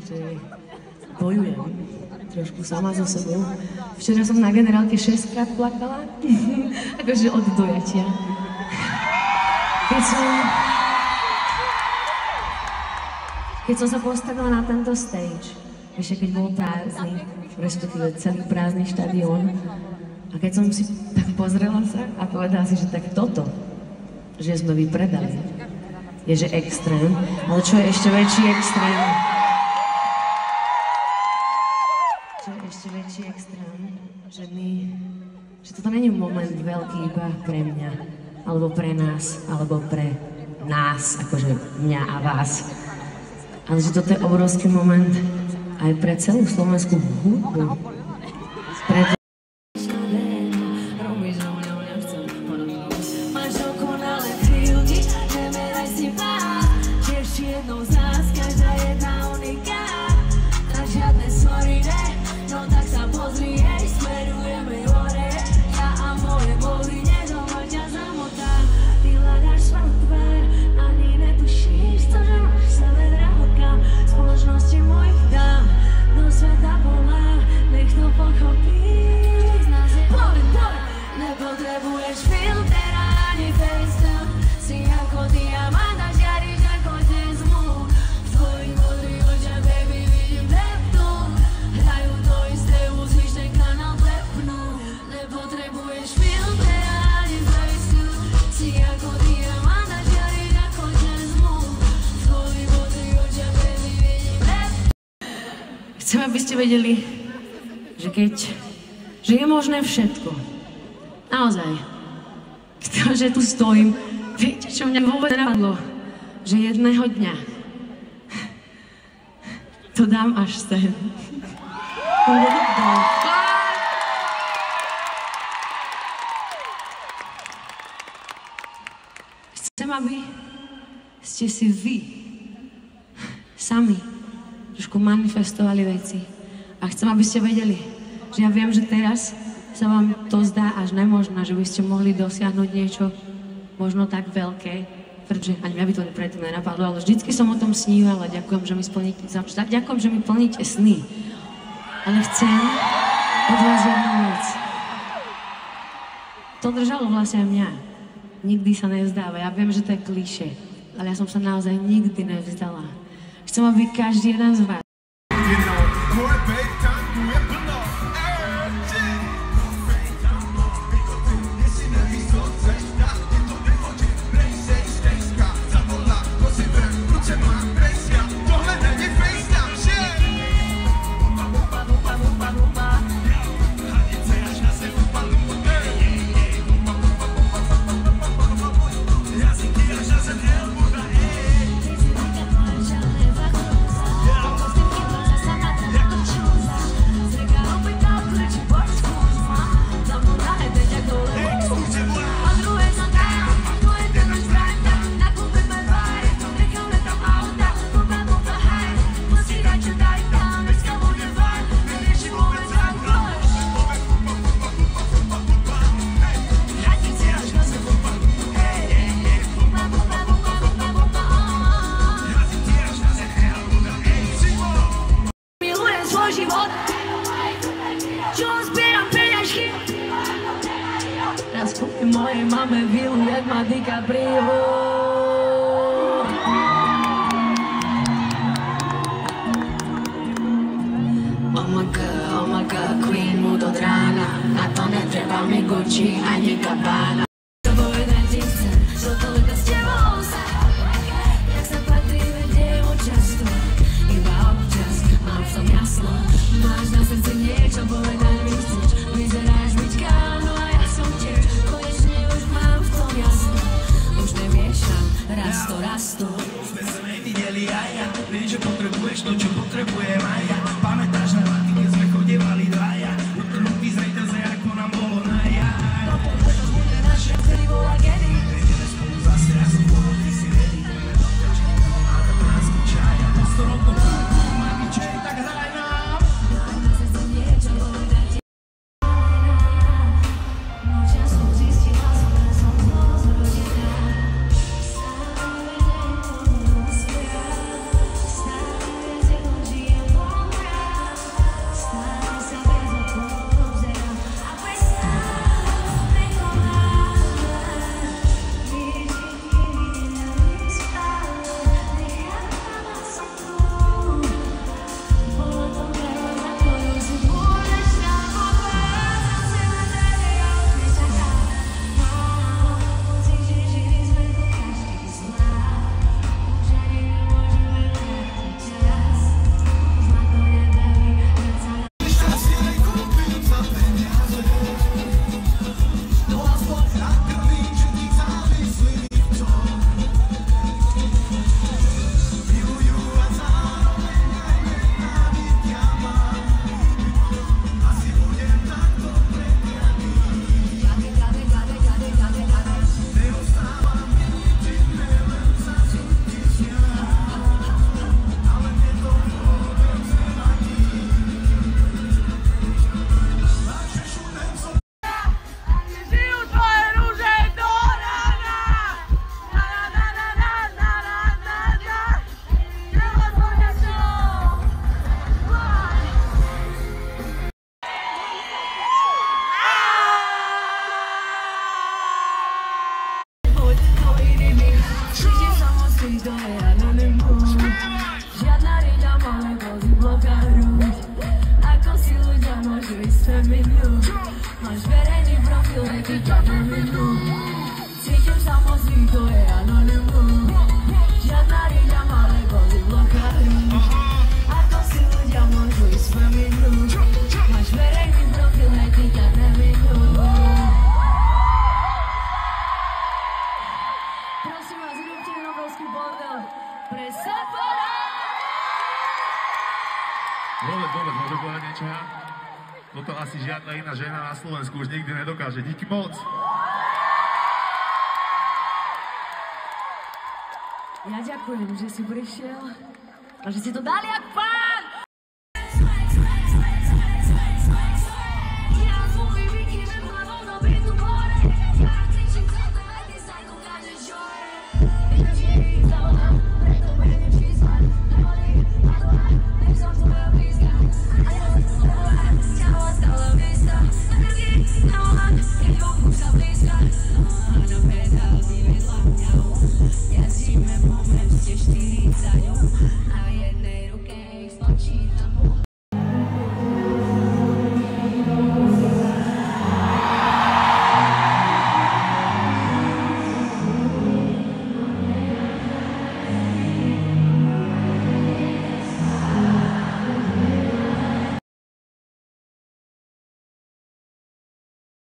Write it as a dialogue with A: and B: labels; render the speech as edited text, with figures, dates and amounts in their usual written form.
A: že bojujem trošku sama so sebou. Včera som na generálke 6-krát plakala, akože od dojatia. Keď som sa postavila na tento stage, ešte keď bol prázdny, respektíve celý prázdny štadión, a keď som si tak pozrela sa a povedala si, že tak toto, že sme vypredali, je že extrém, ale čo je ešte väčší extrém? Čo je ešte väčší extrém? Že toto není moment veľký iba pre mňa, alebo pre nás, alebo pre nás, akože mňa a vás. Ale že toto je obrovský moment aj pre celú slovenskú hudbu. Chcem, aby ste vedeli, že je možné všetko. Naozaj. Že tu stojím. Viete, čo mňa vôbec napadlo? Že jedného dňa to dám až sem. Chcem, aby ste si vy sami trošku manifestovali veci. A chcem, aby ste vedeli, že ja viem, že teraz sa vám to zdá až nemožné, že by ste mohli dosiahnuť niečo možno tak veľké, pretože ani mňa by to predtým nenapadlo, ale vždycky som o tom snívala. Ďakujem, že mi plníte sny. Ale chcem od vás jednu vec. To držalo vlastne aj mňa. Nikdy sa nevzdáva. Ja viem, že to je klišé, ale ja som sa naozaj nikdy nevzdala. Chcem, aby každý jeden z vás mojej mame vilu, jak má DiCaprio. Oh my god, queen mood od rána, na to netreba mi Gucci ani Gabbana. Máš na srdci niečo, povedať mi chceš, vyzeráš byťka, no a ja som tiež, konečne už mám v tom jasno, už nemiešam, rasto. Sme sa nevideli aj ja, vieš, že potrebuješ to, čo potrebujem aj ja, pamätáš na laty, keď sme chodievali dvaja, utrhnutý z reťaze, ako nám bolo na ja. To bude naše, ktorý bola kedy, vedeme spolu zase, ja som bol, ty si ready, budeme dotačiť, a to nás počaja, po 100 rokov, mami, čo je tak hraj nám. nevinu. Cítim sa mocný, to je anonymum. Žiadna riňa, malé kozy blokády. A to si ľudia môžu ísť spomenúť. Máš verejný profil, hej, ty ťa nevinú. Prosím vás, idúbte mi obrovský bordel pre Sephora!
B: Vôbec, môžem povedať niečo ja? Toto asi žiadna iná žena na Slovensku už nikdy nedokáže. Díky moc!
A: Ja ďakujem, že si prišiel a že si to dali jak pán!